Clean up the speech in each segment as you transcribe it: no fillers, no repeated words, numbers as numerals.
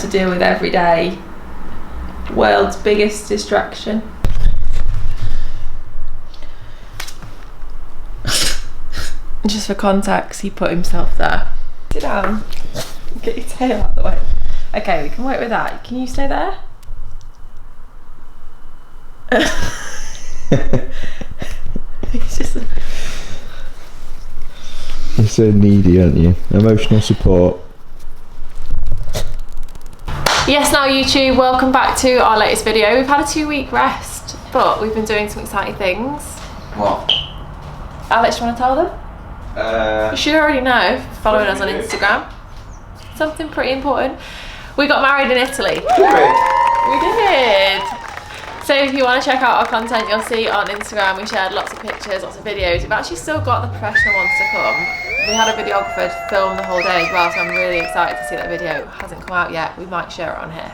to deal with every day. World's biggest distraction. Just for context, he put himself there. Sit down. Get your tail out of the way. Okay, we can work with that. Can you stay there? It's just... You're so needy, aren't you? Emotional support. Yes, now YouTube, welcome back to our latest video. We've had a 2-week rest, but we've been doing some exciting things. What? Alex, do you want to tell them? You should already know, following us on Instagram. Something pretty important. We got married in Italy. We did. So if you want to check out our content, you'll see on Instagram we shared lots of pictures, lots of videos. We've actually still got the professional ones to come. We had a videographer film the whole day as well, so I'm really excited to see that video. It hasn't come out yet. We might share it on here.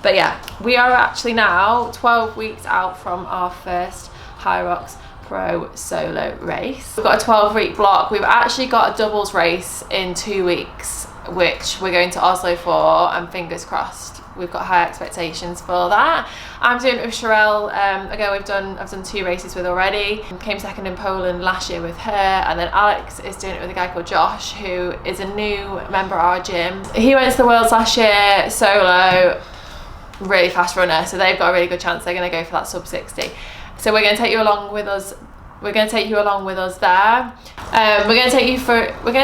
But yeah, we are actually now 12 weeks out from our first Hyrox Pro solo race. We've got a 12-week block. We've actually got a doubles race in 2 weeks, which we're going to Oslo for, and fingers crossed. We've got high expectations for that. I'm doing it with Sherelle. Again, I've done 2 races with already. Came second in Poland last year with her, and then Alex is doing it with a guy called Josh, who is a new member of our gym. He went to the Worlds last year solo, really fast runner, so they've got a really good chance they're going to go for that sub 60. So we're going to take you along with us. We're going to take you along with us there. We're going to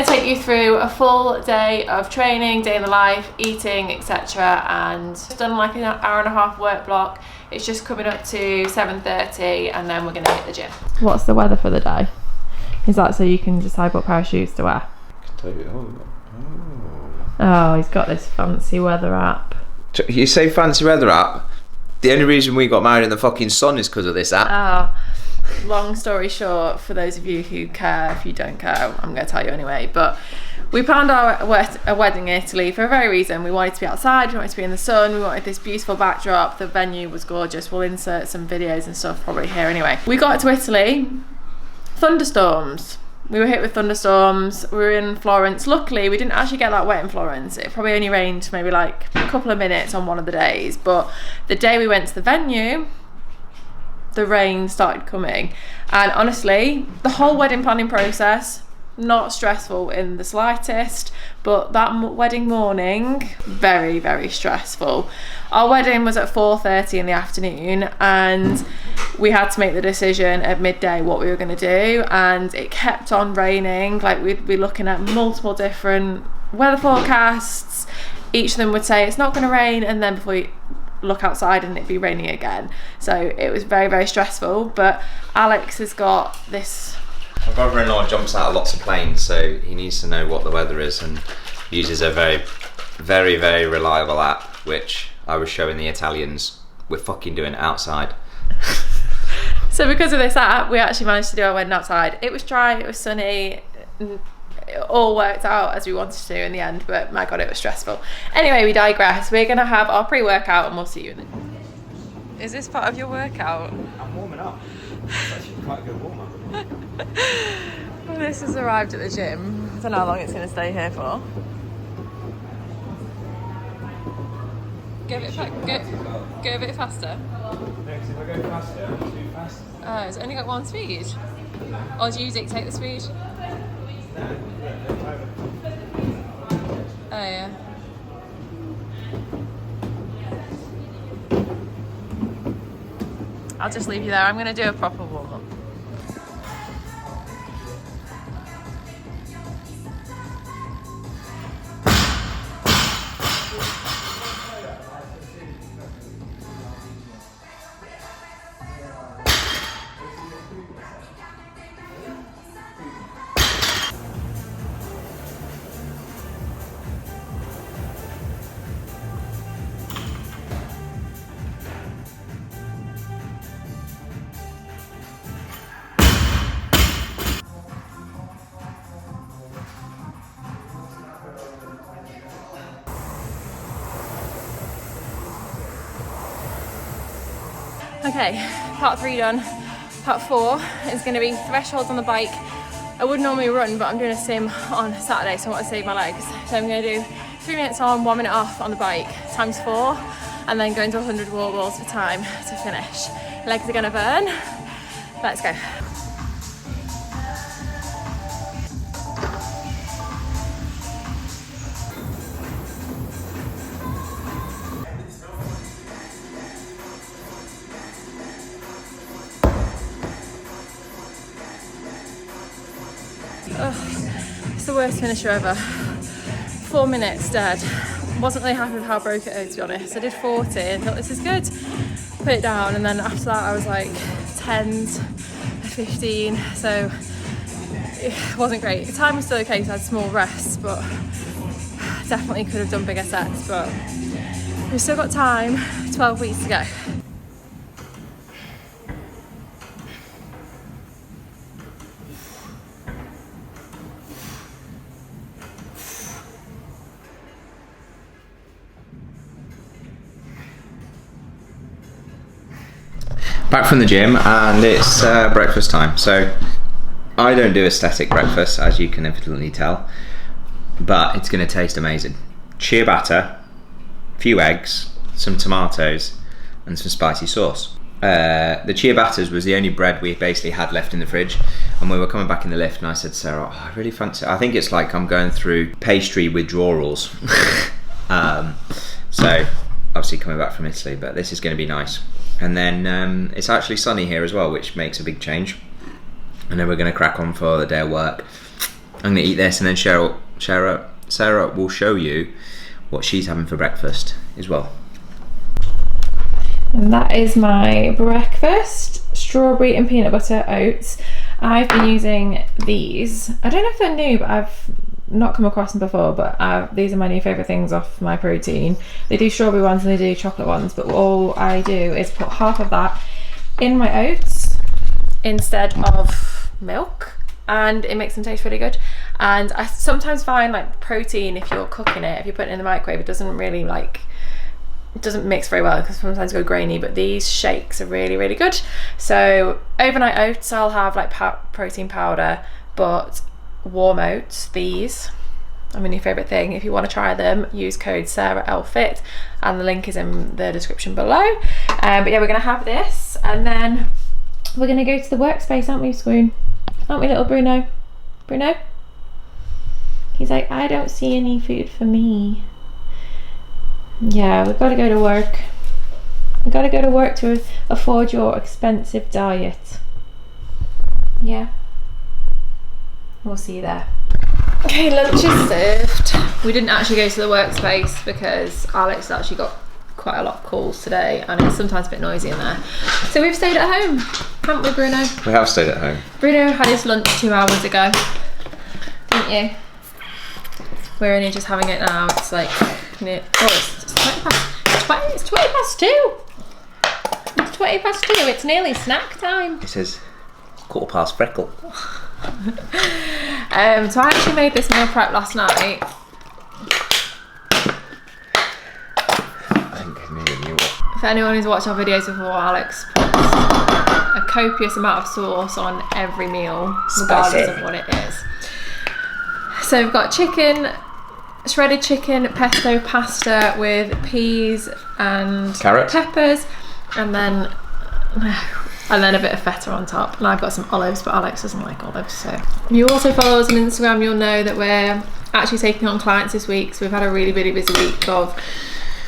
take you through a full day of training, day in the life, eating, etc. And we've done like an hour and a half work block. It's just coming up to 7:30, and then we're going to hit the gym. What's the weather for the day? Is that so you can decide what pair of shoes to wear? I can tell you. Oh, he's got this fancy weather app. You say fancy weather app? The only reason we got married in the fucking sun is because of this app. Oh, long story short, for those of you who care, if you don't care, I'm going to tell you anyway. But we planned a wedding in Italy for a very reason. We wanted to be outside, we wanted to be in the sun, we wanted this beautiful backdrop. The venue was gorgeous. We'll insert some videos and stuff probably here anyway. We got to Italy, thunderstorms. We were hit with thunderstorms. We were in Florence. Luckily, we didn't actually get that wet in Florence. It probably only rained maybe like a couple of minutes on one of the days. But the day we went to the venue, the rain started coming. And honestly, the whole wedding planning process, not stressful in the slightest, but that wedding morning, very, very stressful. Our wedding was at 4:30 in the afternoon, and we had to make the decision at midday what we were going to do, and it kept on raining. Like, we'd be looking at multiple different weather forecasts. Each of them would say it's not going to rain, and then before you look outside and it'd be raining again. So it was very, very stressful. But Alex has got this. My brother-in-law jumps out of lots of planes, so he needs to know what the weather is and uses a very, very, very reliable app, which I was showing the Italians. We're fucking doing it outside. So because of this app, we actually managed to do our wedding outside. It was dry, it was sunny, it all worked out as we wanted to in the end, but my god, it was stressful. Anyway, we digress. We're going to have our pre-workout and we'll see you in the... Is this part of your workout? I'm warming up. It's actually quite a good warm-up. Well, this has arrived at the gym. I don't know how long it's going to stay here for. Go a bit faster. Next, if I go faster, I'm too fast. Oh, has it only got one speed? Or do you dictate the speed? Oh yeah. I'll just leave you there. I'm going to do a proper warm-up. Okay, part 3 done. Part 4 is going to be thresholds on the bike. I would normally run, but I'm doing a sim on Saturday, so I want to save my legs. So I'm going to do 3 minutes on, 1 minute off on the bike, times 4, and then going to 100 wall balls for time to finish. Legs are gonna burn. Let's go. Ugh, it's the worst finisher ever. 4 minutes dead. Wasn't really happy with how I broke it out, to be honest. I did 40 and thought this is good. Put it down, and then after that I was like 10s, 15, so it wasn't great. The time was still okay, so I had small rests, but definitely could have done bigger sets, but we've still got time, 12 weeks to go. Back from the gym, and it's breakfast time. So I don't do aesthetic breakfast, as you can evidently tell, but it's going to taste amazing. Chia batter, a few eggs, some tomatoes, and some spicy sauce. The chia batters was the only bread we basically had left in the fridge, and we were coming back in the lift, and I said to Sarah, oh, I really fancy it. I think it's like I'm going through pastry withdrawals. So obviously coming back from Italy, but this is going to be nice. And then it's actually sunny here as well, which makes a big change. And then we're going to crack on for the day of work. I'm going to eat this, and then Sarah will show you what she's having for breakfast as well. And that is my breakfast: strawberry and peanut butter oats. I've been using these. I don't know if they're new, but I've not come across them before, but these are my new favourite things off my protein. They do strawberry ones and they do chocolate ones, but all I do is put half of that in my oats instead of milk, and it makes them taste really good. And I sometimes find like protein, if you're cooking it, if you put it in the microwave, it doesn't really it doesn't mix very well, because sometimes go grainy, but these shakes are really, really good. So overnight oats, I'll have like protein powder, but warm oats, these are my new favourite thing. If you want to try them, use code SarahLFit, and the link is in the description below. But yeah, we're going to have this, and then we're going to go to the workspace, aren't we, Swoon? Aren't we, little Bruno? Bruno? He's like, I don't see any food for me. Yeah, we've got to go to work. We've got to go to work to afford your expensive diet. Yeah. We'll see you there. Okay, lunch is served. We didn't actually go to the workspace because Alex actually got quite a lot of calls today, and it's sometimes a bit noisy in there. So we've stayed at home, haven't we, Bruno? We have stayed at home. Bruno had his lunch 2 hours ago, didn't you? We're only just having it now. It's like, it's 20 past, it's 20 past 2. It's 20 past 2. It's nearly snack time. It says 15 freckle. So I actually made this meal prep last night. I think I need a new one. If anyone who's watched our videos before, Alex puts a copious amount of sauce on every meal, regardless of what it is. So we've got chicken, shredded chicken, pesto pasta with peas and carrot, peppers, and then a bit of feta on top. And I've got some olives, but Alex doesn't like olives. So if you also follow us on Instagram, you'll know that we're actually taking on clients this week. So we've had a really, really busy week of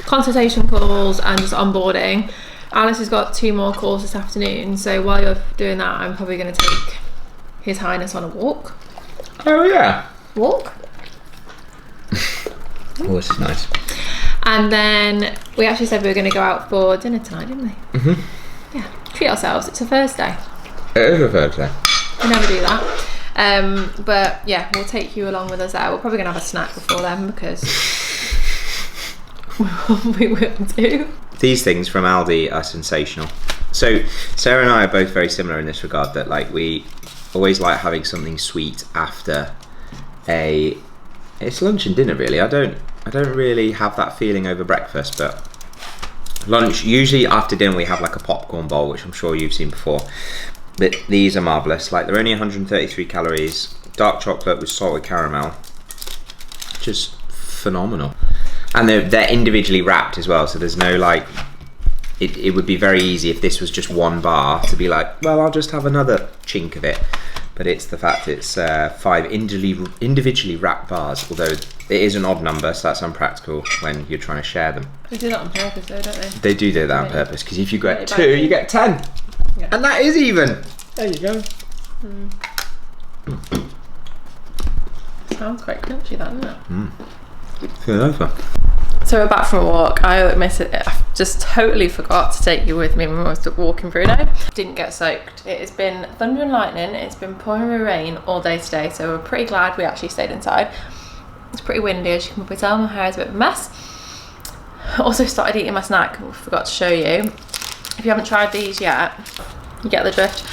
consultation calls and just onboarding. Alice has got 2 more calls this afternoon. So while you're doing that, I'm probably going to take His Highness on a walk. Oh yeah. Walk. Oh, this is nice. And then we actually said we were going to go out for dinner tonight, didn't we? Mm-hmm. Yeah. Treat ourselves. It's a Thursday. It is a Thursday. We never do that. But yeah, we'll take you along with us there. We're probably going to have a snack before then, because we will do. These things from Aldi are sensational. So Sarah and I are both very similar in this regard, that like we always like having something sweet after it's lunch and dinner really. I don't really have that feeling over breakfast, but lunch, usually after dinner we have like a popcorn bowl, which I'm sure you've seen before. But these are marvellous. Like, they're only 133 calories, dark chocolate with salted caramel, just phenomenal. And they're individually wrapped as well, so there's no like, it would be very easy if this was just one bar to be like, well, I'll just have another chink of it. But it's the fact it's 5 individually wrapped bars, although it is an odd number, so that's unpractical when you're trying to share them. They do that on purpose though, don't they? They do that on purpose, because if you get 2, you get 10. Yeah. And that is even. There you go. Sounds quite crunchy, that, doesn't it? Feel over. So we're back from a walk. I admit it, I just totally forgot to take you with me when we were walking through now. Didn't get soaked. It has been thunder and lightning. It's been pouring with rain all day today, so we're pretty glad we actually stayed inside. It's pretty windy, as you can probably tell. My hair is a bit of a mess. Also started eating my snack. I forgot to show you. If you haven't tried these yet, you get the drift.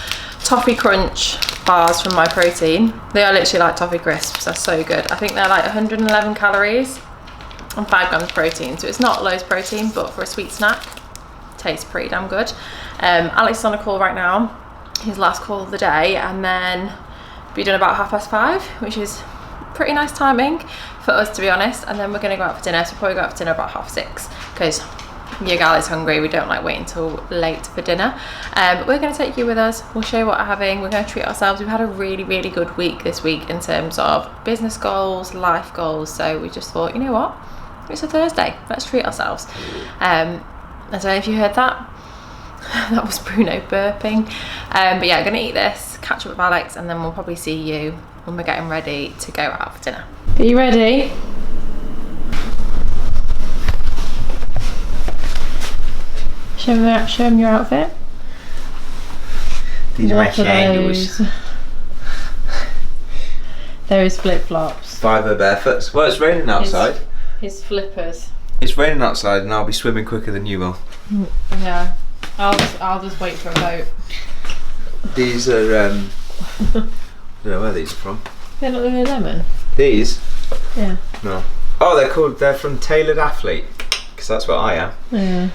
Toffee Crunch bars from My Protein. They are literally like toffee crisps. They're so good. I think they're like 111 calories. And 5 grams of protein, so it's not loads of protein, but for a sweet snack, tastes pretty damn good. Alex is on a call right now, his last call of the day, and then be done about 5:30, which is pretty nice timing for us, to be honest. And then we're going to go out for dinner, so we'll probably go out for dinner about 6:30, because your gal is hungry. We don't like waiting until late for dinner. But we're going to take you with us. We'll show you what we're having. We're going to treat ourselves. We've had a really, really good week this week in terms of business goals, life goals, so we just thought, you know what? It's a Thursday, let's treat ourselves. I don't know if you heard that. That was Bruno burping. But yeah, I'm gonna eat this, catch up with Alex, and then we'll probably see you when we're getting ready to go out for dinner. Are you ready? Show them your outfit. These are my sandals. Those flip-flops. 5 barefoots. Well, it's raining outside. His flippers. It's raining outside and I'll be swimming quicker than you will. Yeah, I'll just wait for a boat. These are, I don't know where these are from. They're not really lemon? These? Yeah. No. Oh, they're from Tailored Athlete, because that's what I am. Yeah.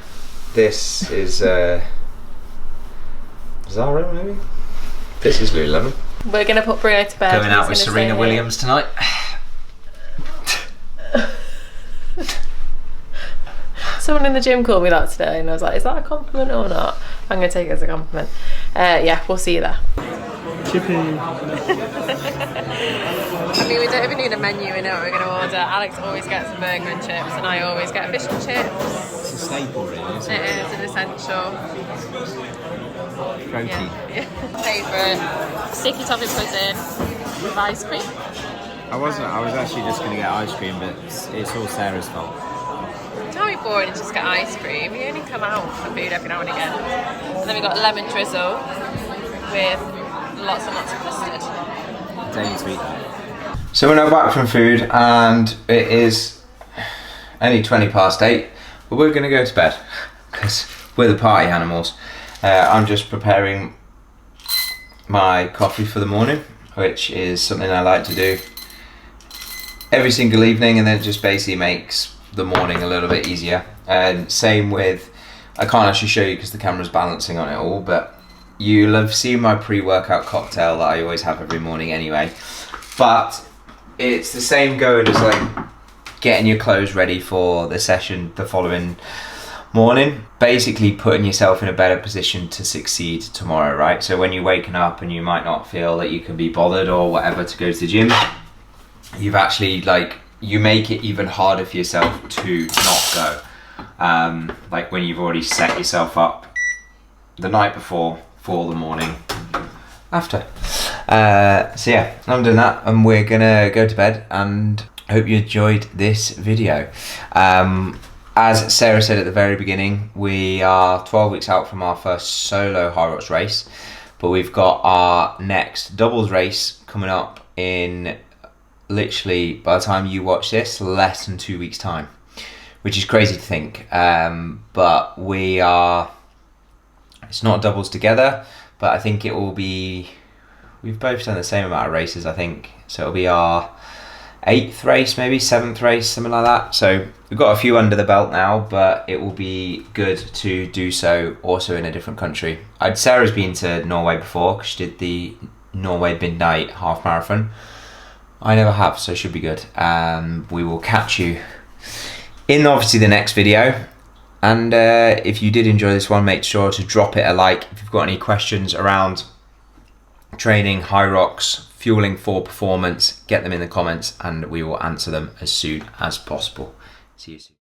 This is, Zara maybe? This is Lululemon. We're going to put Bruno to bed. Going out with Serena Williams tonight. Someone in the gym called me that today and I was like, is that a compliment or not? I'm going to take it as a compliment. Yeah, we'll see you there. Chippy. I mean, we don't even need a menu, we know what we're going to order. Alex always gets a burger and chips and I always get fish and chips. It's a staple really, isn't it? It is an essential. Protein. Yeah. Favourite sticky toffee pudding with ice cream. I was actually just going to get ice cream, but it's all Sarah's fault. It's very boring to just get ice cream. We only come out for food every now and again. And then we got lemon drizzle with lots and lots of custard. Don't need to eat that. So we're now back from food and it is only 8:20, but we're going to go to bed because we're the party animals. I'm just preparing my coffee for the morning, which is something I like to do every single evening, and then it just basically makes the morning a little bit easier. And same with, I can't actually show you because the camera's balancing on it all, but you'll have seen my pre-workout cocktail that I always have every morning anyway. But it's the same going as like getting your clothes ready for the session the following morning, basically putting yourself in a better position to succeed tomorrow, right? So when you're waking up and you might not feel that you can be bothered or whatever to go to the gym, you've actually you make it even harder for yourself to not go. Like when you've already set yourself up the night before for the morning after. So yeah, I'm doing that and we're gonna go to bed, and I hope you enjoyed this video. As Sarah said at the very beginning, we are 12 weeks out from our first solo Hyrox race, but we've got our next doubles race coming up in literally, by the time you watch this, less than 2 weeks time, which is crazy to think. But we are, it's not doubles together, but I think it will be, we've both done the same amount of races, I think. So it'll be our 8th race, maybe 7th race, something like that. So we've got a few under the belt now, but it will be good to do so also in a different country. Sarah's been to Norway before because she did the Norway Midnight Half Marathon. I never have, so it should be good. We will catch you in obviously the next video. And if you did enjoy this one, make sure to drop it a like. If you've got any questions around training, Hyrox, fueling for performance, get them in the comments and we will answer them as soon as possible. See you soon.